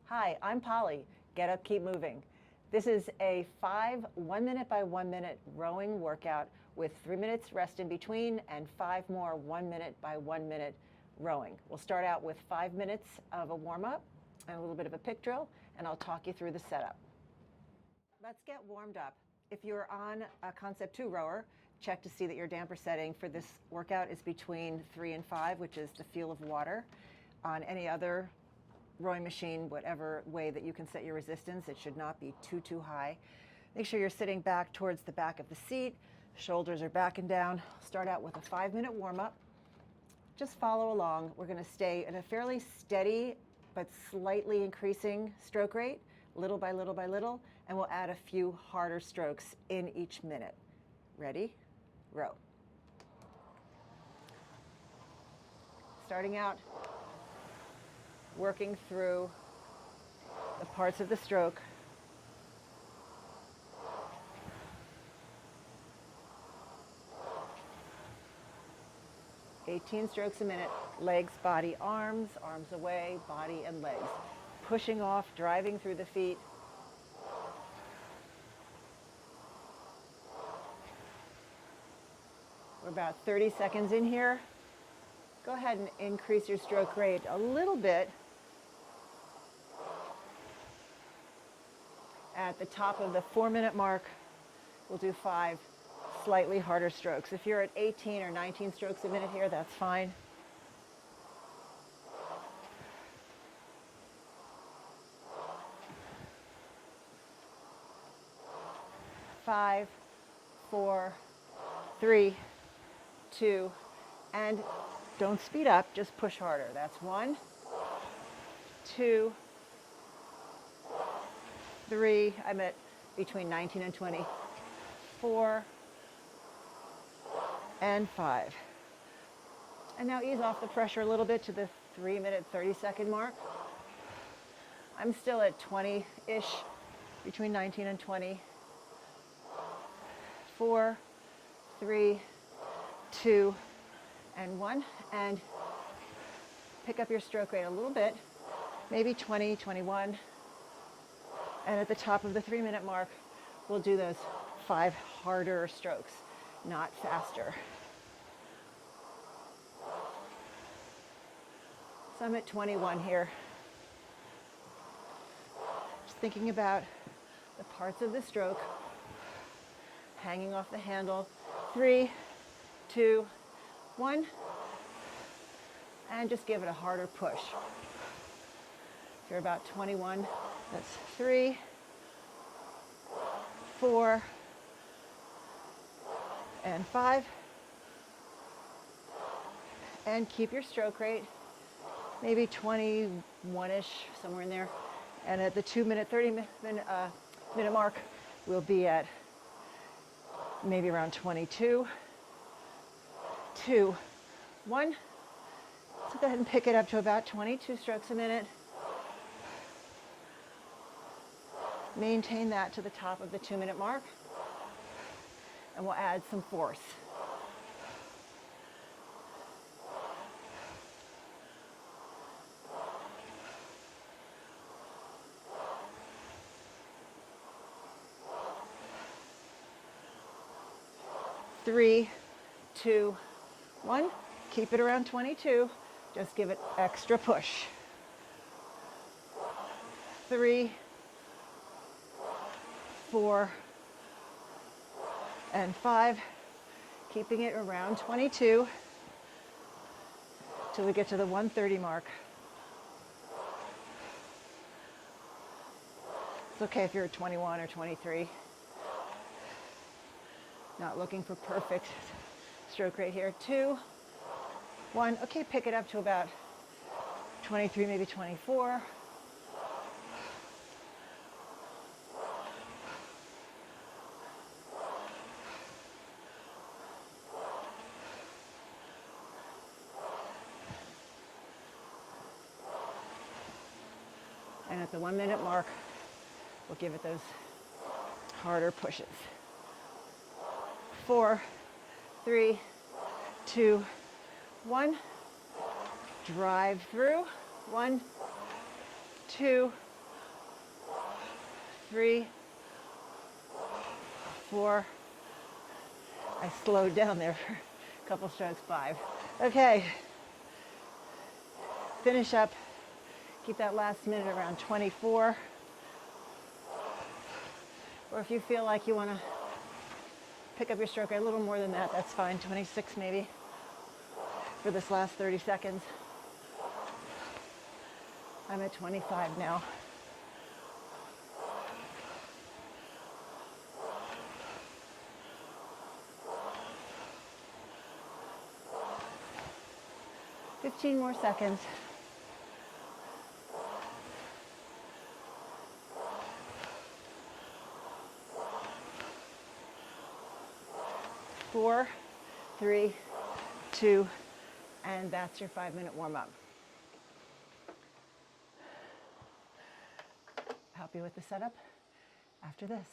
Hi, I'm Polly. Get up, keep moving. This is a 5 1-minute by 1-minute rowing workout with 3 minutes rest in between and 5 more 1-minute by 1-minute rowing. We'll start out with 5 minutes of a warm-up and a little bit of a pick drill, and I'll talk you through the setup. Let's get warmed up. If you're on a Concept 2 rower, check to see that your damper setting for this workout is between 3 and 5, which is the feel of water. On any other rowing machine, whatever way that you can set your resistance, it should not be too high. Make sure you're sitting back towards the back of the seat. Shoulders are back and down. Start out with a 5-minute warm-up. Just follow along. We're going to stay at a fairly steady but slightly increasing stroke rate, little by little by little, and we'll add a few harder strokes in each minute. Ready? Row. Starting out, working through the parts of the stroke. "18 strokes a minute. Legs, body, arms, arms away, body and legs. Pushing off, driving through the feet. We're about 30 seconds in here. Go ahead and increase your stroke rate a little bit. At the top of the 4-minute mark, we'll do 5 slightly harder strokes. If you're at 18 or 19 strokes a minute here, that's fine. Five, 4, 3, 2, and don't speed up, just push harder. That's 1, 2, 3, I'm at between 19 and 20, 4, and 5. And now ease off the pressure a little bit to the 3-minute, 30-second mark. I'm still at 20-ish, between 19 and 20. 4, 3, 2, and 1. And pick up your stroke rate a little bit, maybe 20, 21. And at the top of the 3-minute mark, we'll do those 5 harder strokes, not faster. So I'm at 21 here. Just thinking about the parts of the stroke, hanging off the handle. 3, 2, 1. And just give it a harder push. If you're about 21, that's 3, 4, and 5. And keep your stroke rate, maybe 21-ish, somewhere in there. And at the 2-minute, 30-minute mark, we'll be at maybe around 22, 2, 1. So go ahead and pick it up to about 22 strokes a minute. Maintain that to the top of the 2-minute mark, and we'll add some force. Three, 2, 1. Keep it around 22. Just give it extra push. 3, 4, and 5. Keeping it around 22 till we get to the 130 mark. It's okay if you're at 21 or 23. Not looking for perfect stroke rate here. 2, 1. Okay, pick it up to about 23, maybe 24. And at the 1-minute mark, we'll give it those harder pushes. 4, 3, 2, 1. Drive through. 1, 2, 3, 4. I slowed down there for a couple strokes. 5. Okay. Finish up. Keep that last minute around 24. Or if you feel like you want to pick up your stroke rate a little more than that, that's fine. 26 maybe for this last 30 seconds. I'm at 25 now. $15 more seconds. Four, 3, 2, and that's your 5-minute warm-up. Help you with the setup after this.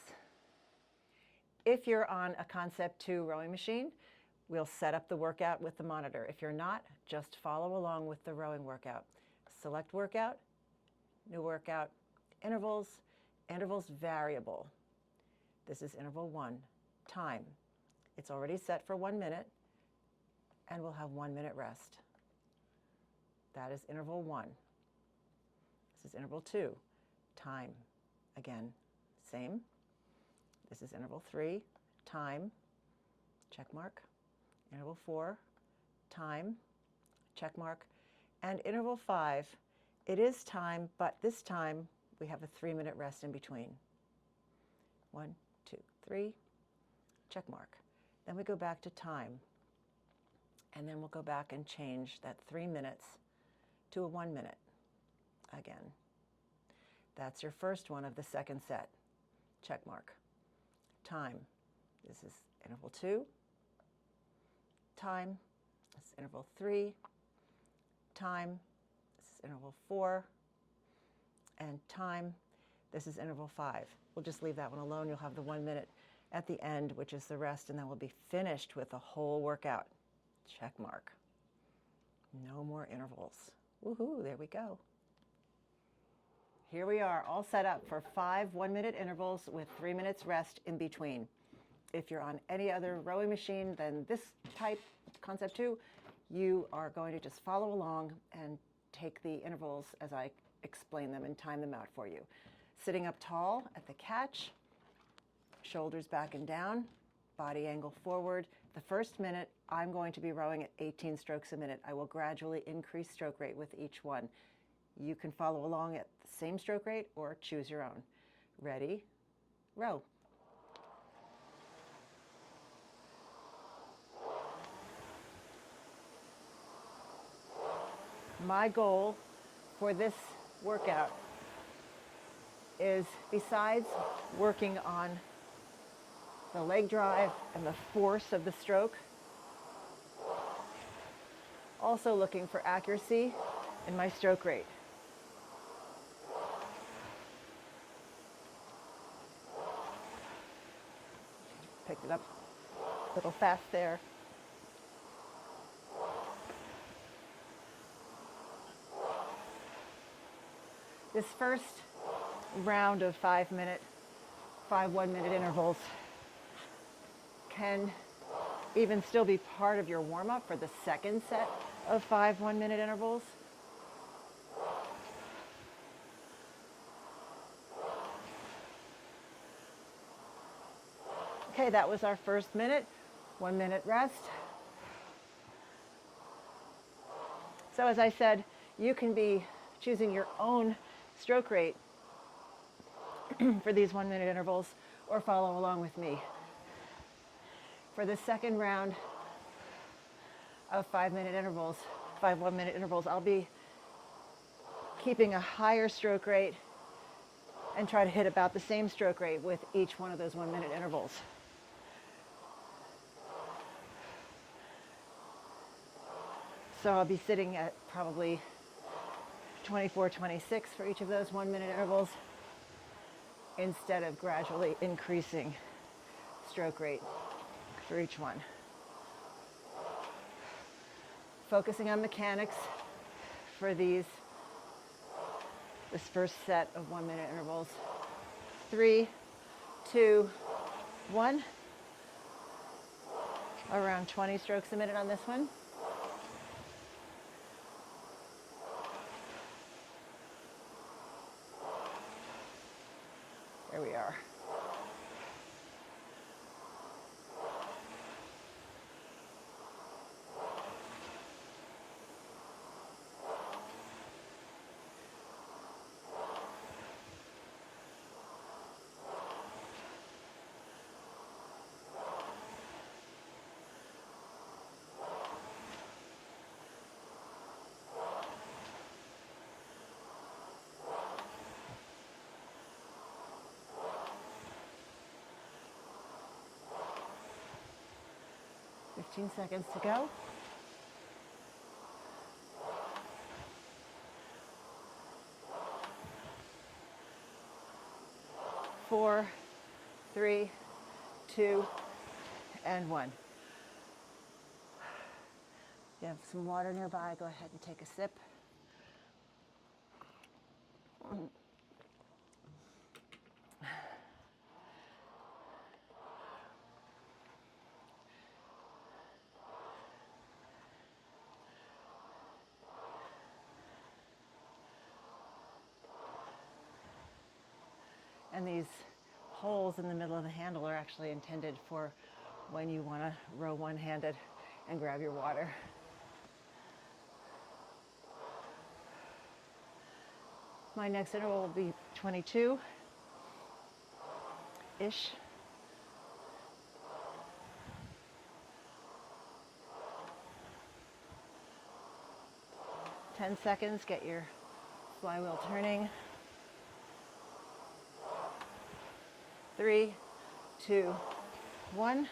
If you're on a Concept 2 rowing machine, we'll set up the workout with the monitor. If you're not, just follow along with the rowing workout. Select workout, new workout, intervals, intervals variable. This is interval 1, time. It's already set for 1 minute, and we'll have 1 minute rest. That is interval 1. This is interval 2, time. Again, same. This is interval 3, time, check mark. Interval 4, time, check mark. And interval 5, it is time, but this time we have a 3-minute rest in between. 1, 2, 3, check mark. Then we go back to time. And then we'll go back and change that 3 minutes to a 1 minute again. That's your first one of the second set. Check mark. Time. This is interval 2. Time. This is interval 3. Time. This is interval 4. And time. This is interval 5. We'll just leave that one alone. You'll have the 1 minute at the end, which is the rest, and then we'll be finished with the whole workout. Check mark. No more intervals. Woohoo, there we go. Here we are, all set up for 5 1-minute intervals with 3 minutes rest in between. If you're on any other rowing machine than this type, Concept 2, you are going to just follow along and take the intervals as I explain them and time them out for you. Sitting up tall at the catch, shoulders back and down, body angle forward. The first minute, I'm going to be rowing at 18 strokes a minute. I will gradually increase stroke rate with each one. You can follow along at the same stroke rate or choose your own. Ready, row. My goal for this workout is, besides working on the leg drive and the force of the stroke, also looking for accuracy in my stroke rate. Picked it up a little fast there. This first round of 5 1-minute intervals can even still be part of your warm-up for the second set of 5 1-minute intervals. Okay, that was our first minute. 1 minute rest. So as I said, you can be choosing your own stroke rate for these 1 minute intervals or follow along with me. For the second round of 5 1-minute intervals, I'll be keeping a higher stroke rate and try to hit about the same stroke rate with each one of those 1 minute intervals. So I'll be sitting at probably 24, 26 for each of those 1 minute intervals instead of gradually increasing stroke rate for each one. Focusing on mechanics for this first set of 1 minute intervals. 3, 2, 1. Around 20 strokes a minute on this one. There we are. Fifteen seconds to go. 4, 3, 2, and 1. If you have some water nearby, go ahead and take a sip. And these holes in the middle of the handle are actually intended for when you want to row one-handed and grab your water. My next interval will be 22-ish. 10 seconds, get your flywheel turning. 3, 2, 1.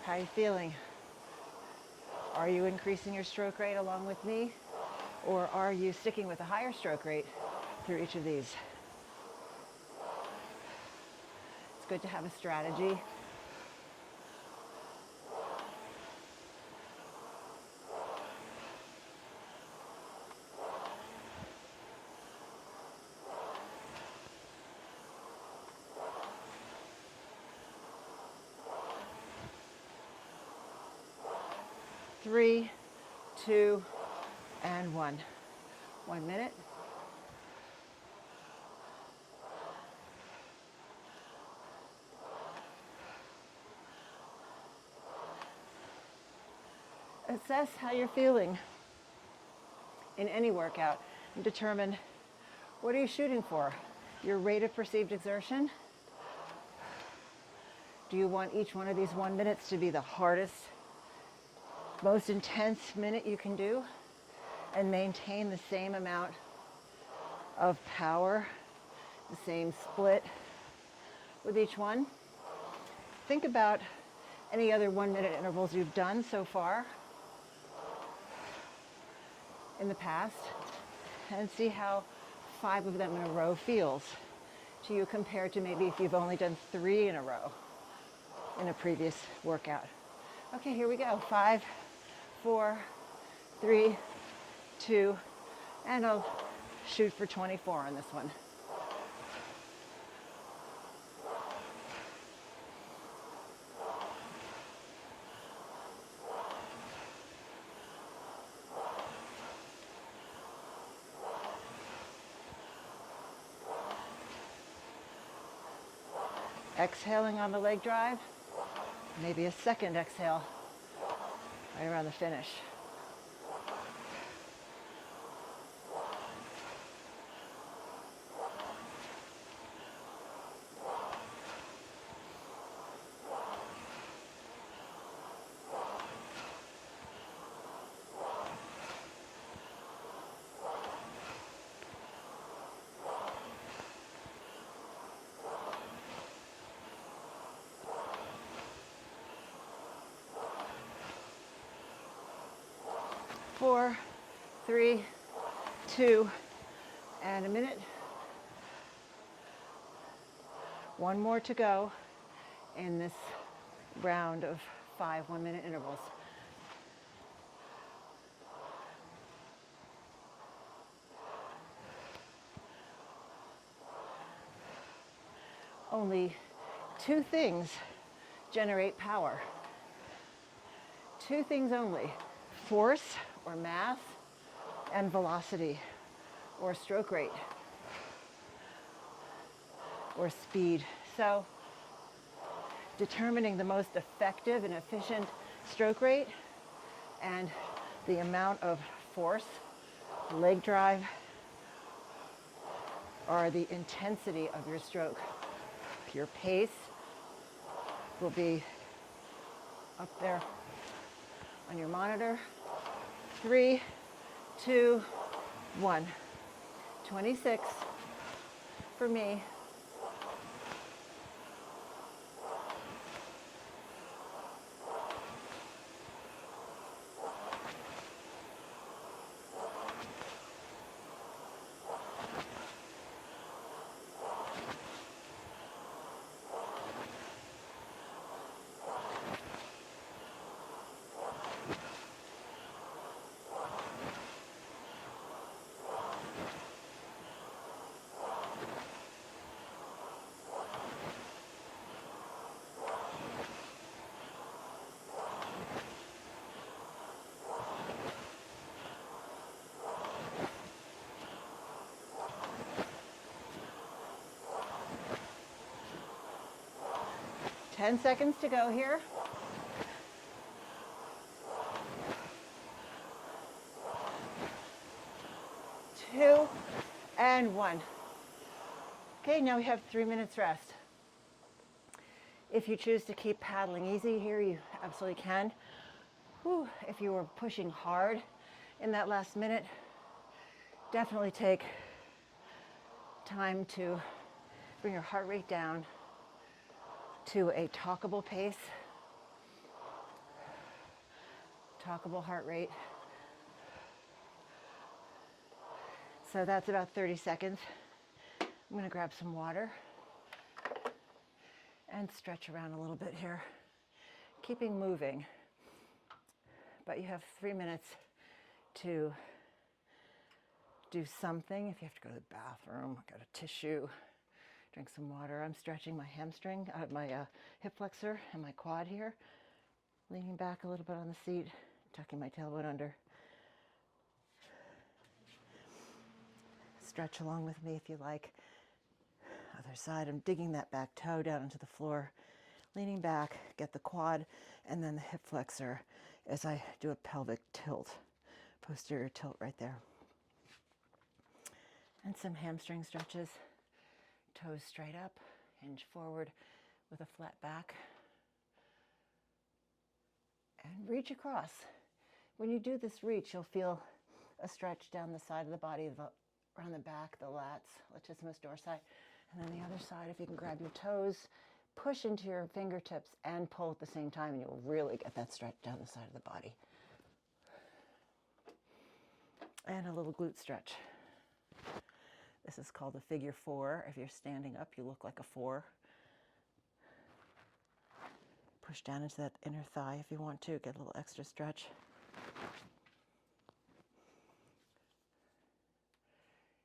How are you feeling? Are you increasing your stroke rate along with me? Or are you sticking with a higher stroke rate through each of these? It's good to have a strategy. Three, 2, and 1. 1 minute. Assess how you're feeling in any workout and determine what are you shooting for? Your rate of perceived exertion? Do you want each one of these 1 minutes to be the hardest, most intense minute you can do and maintain the same amount of power, the same split with each one? Think about any other 1 minute intervals you've done so far in the past and see how 5 of them in a row feels to you compared to maybe if you've only done 3 in a row in a previous workout. Okay, here we go. 5, 4, 3, 2, and I'll shoot for 24 on this one. Exhaling on the leg drive, maybe a second exhale right around the finish. 4, 3, 2, and a minute. One more to go in this round of 5 1-minute intervals. Only 2 things generate power. 2 things only: force or mass, and velocity or stroke rate or speed. So determining the most effective and efficient stroke rate and the amount of force, leg drive, or the intensity of your stroke. Your pace will be up there on your monitor. 3, 2, 1. 26 for me. Ten seconds to go here. 2, and 1. Okay, now we have 3 minutes rest. If you choose to keep paddling easy here, you absolutely can. Whew, if you were pushing hard in that last minute, definitely take time to bring your heart rate down to a talkable pace, talkable heart rate. So that's about 30 seconds. I'm going to grab some water and stretch around a little bit here, keeping moving. But you have 3 minutes to do something. If you have to go to the bathroom, got a tissue, drink some water. I'm stretching my hamstring, my hip flexor and my quad here, leaning back a little bit on the seat, tucking my tailbone under. Stretch along with me if you like. Other side, I'm digging that back toe down into the floor, leaning back, get the quad and then the hip flexor as I do a pelvic tilt, posterior tilt right there. And some hamstring stretches. Toes straight up, hinge forward with a flat back. And reach across. When you do this reach, you'll feel a stretch down the side of the body, around the back, the lats, latissimus dorsi. And then the other side, if you can grab your toes, push into your fingertips and pull at the same time, and you'll really get that stretch down the side of the body. And a little glute stretch. This is called a figure 4. If you're standing up, you look like a 4. Push down into that inner thigh if you want to, get a little extra stretch.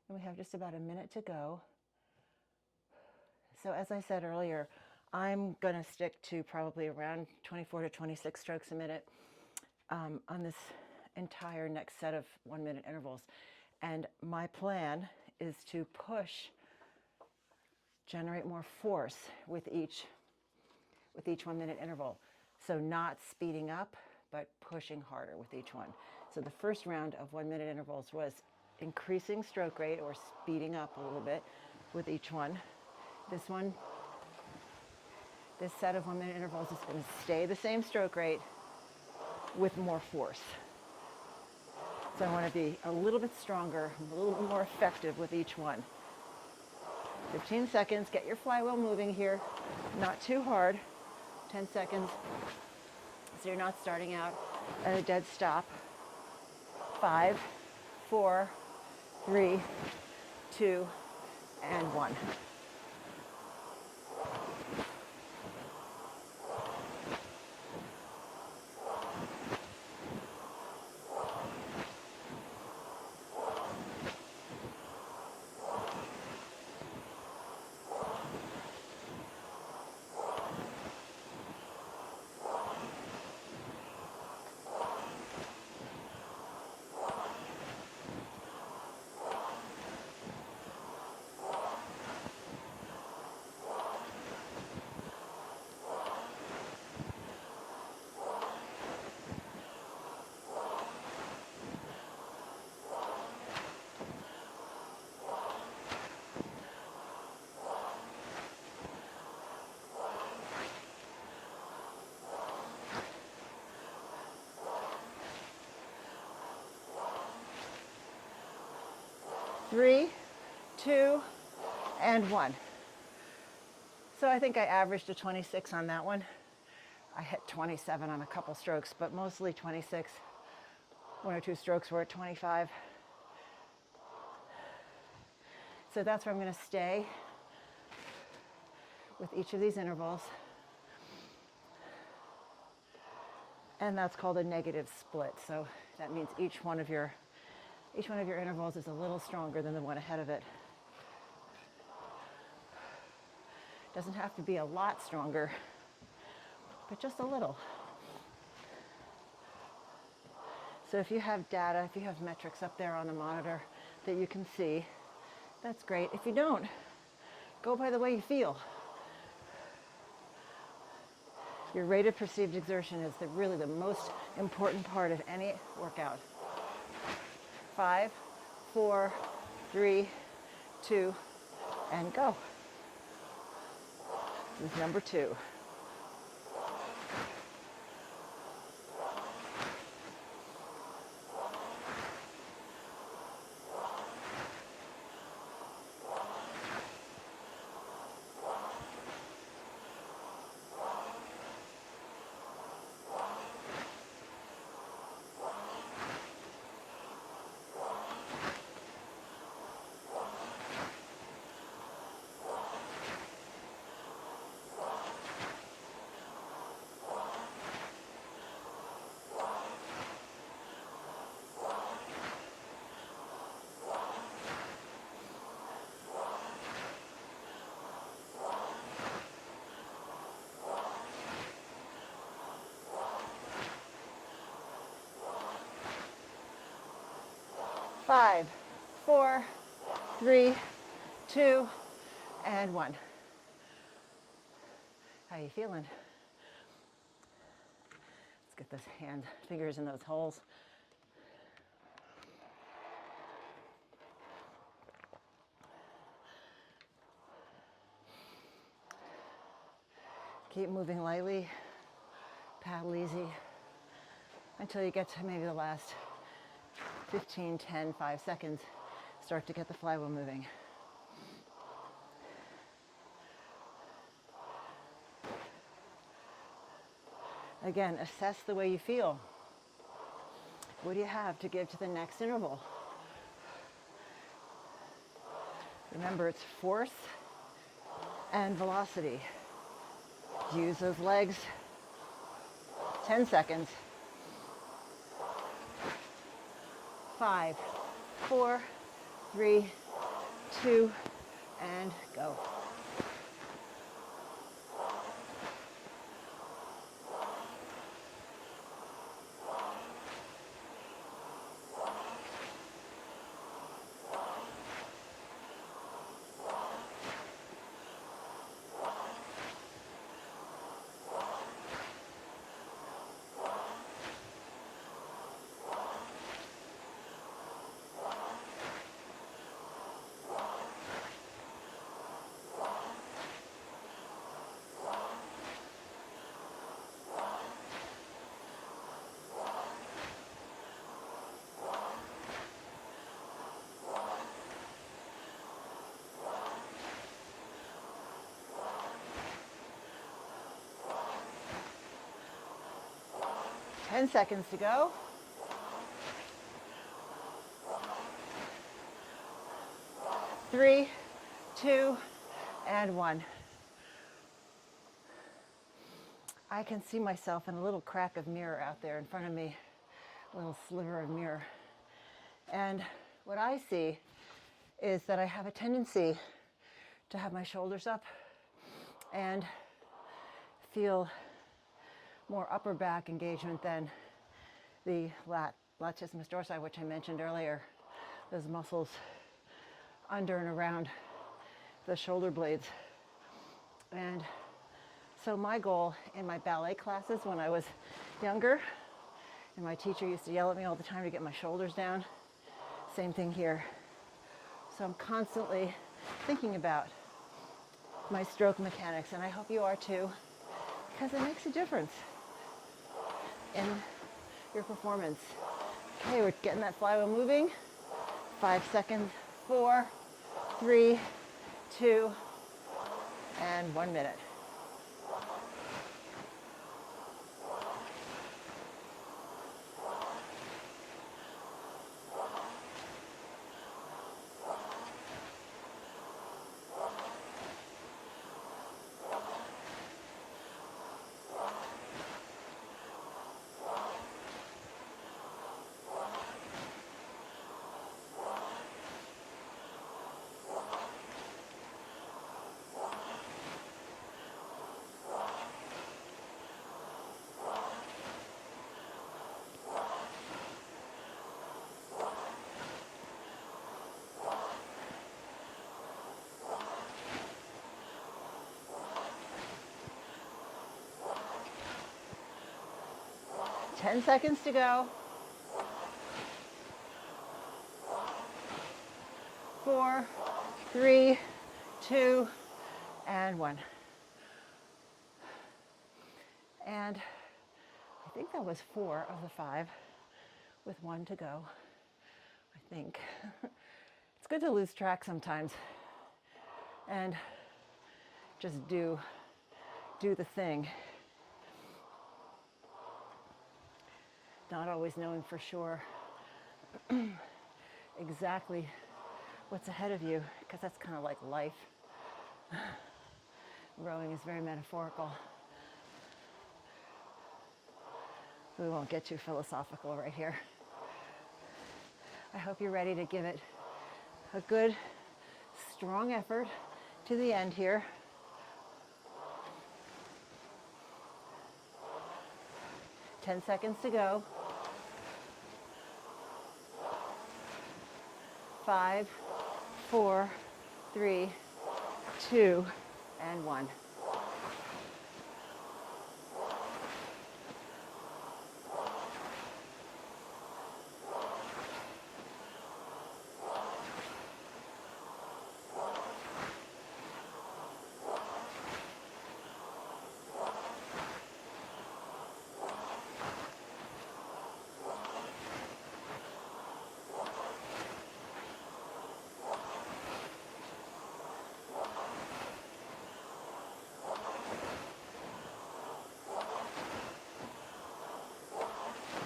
And we have just about a minute to go. So as I said earlier, I'm going to stick to probably around 24 to 26 strokes a minute on this entire next set of 1 minute intervals. And my plan is to push, generate more force with each 1 minute interval. So not speeding up, but pushing harder with each one. So the first round of 1 minute intervals was increasing stroke rate or speeding up a little bit with each one. This set of 1 minute intervals is going to stay the same stroke rate with more force. So I want to be a little bit stronger, a little bit more effective with each one. 15 seconds, get your flywheel moving here, not too hard. 10 seconds, so you're not starting out at a dead stop. 5, 4, 3, 2, and 1. Three, 2, and 1. So I think I averaged a 26 on that one. I hit 27 on a couple strokes, but mostly 26. 1 or 2 strokes were at 25. So that's where I'm going to stay with each of these intervals. And that's called a negative split. So that means each one of your intervals is a little stronger than the one ahead of it. Doesn't have to be a lot stronger, but just a little. So if you have data, if you have metrics up there on the monitor that you can see, that's great. If you don't, go by the way you feel. Your rate of perceived exertion is really the most important part of any workout. 5, 4, 3, 2, and go. This is number 2. Five, 4, 3, 2, and 1. How you feeling? Let's get those fingers in those holes. Keep moving lightly, paddle easy until you get to maybe the last 15, 10, 5 seconds. Start to get the flywheel moving. Again, assess the way you feel. What do you have to give to the next interval? Remember, it's force and velocity. Use those legs. 10 seconds. 5, 4, 3, 2, and go. Ten seconds to go. 3, 2, and 1. I can see myself in a little crack of mirror out there in front of me, a little sliver of mirror. And what I see is that I have a tendency to have my shoulders up and feel more upper back engagement than the latissimus dorsi, which I mentioned earlier, those muscles under and around the shoulder blades. And so my goal in my ballet classes when I was younger, and my teacher used to yell at me all the time to get my shoulders down, same thing here. So I'm constantly thinking about my stroke mechanics, and I hope you are too, because it makes a difference in your performance. Okay, we're getting that flywheel moving. 5 seconds, 4, 3, 2, and 1 minute. Ten seconds to go. 4, 3, 2, and 1. And I think that was 4 of the 5 with 1 to go, I think. It's good to lose track sometimes and just do the thing. Not always knowing for sure exactly what's ahead of you, because that's kind of like life. Rowing is very metaphorical. We won't get too philosophical right here. I hope you're ready to give it a good, strong effort to the end here. Ten seconds to go. 5, 4, 3, 2, and 1.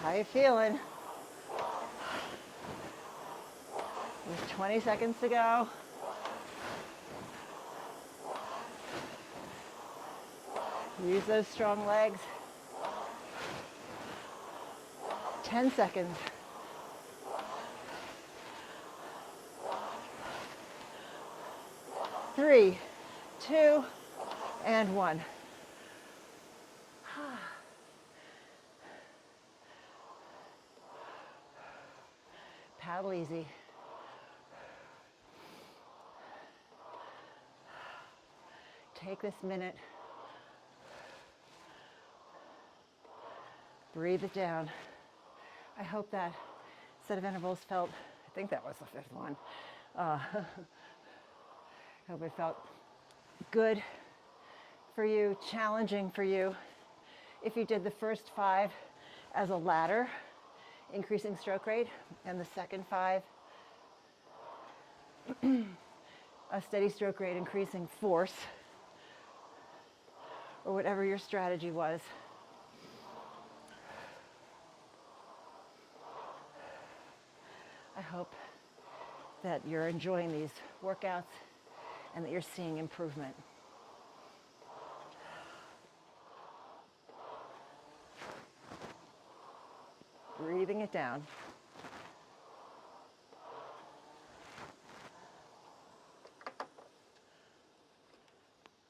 How you feeling? There's 20 seconds to go. Use those strong legs. 10 seconds. 3, 2, and 1. Paddle easy. Take this minute. Breathe it down. I hope that set of intervals felt, I think that was the 5th one. Hope it felt good for you, challenging for you. If you did the first 5 as a ladder, increasing stroke rate, and the second 5, a steady stroke rate, increasing force, or whatever your strategy was. I hope that you're enjoying these workouts and that you're seeing improvement. Breathing it down.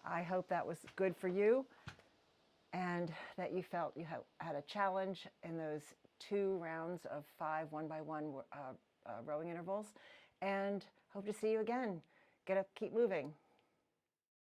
I hope that was good for you and that you felt you had a challenge in those 2 rounds of 5 1-by-1 rowing intervals, and hope to see you again. Get up, keep moving.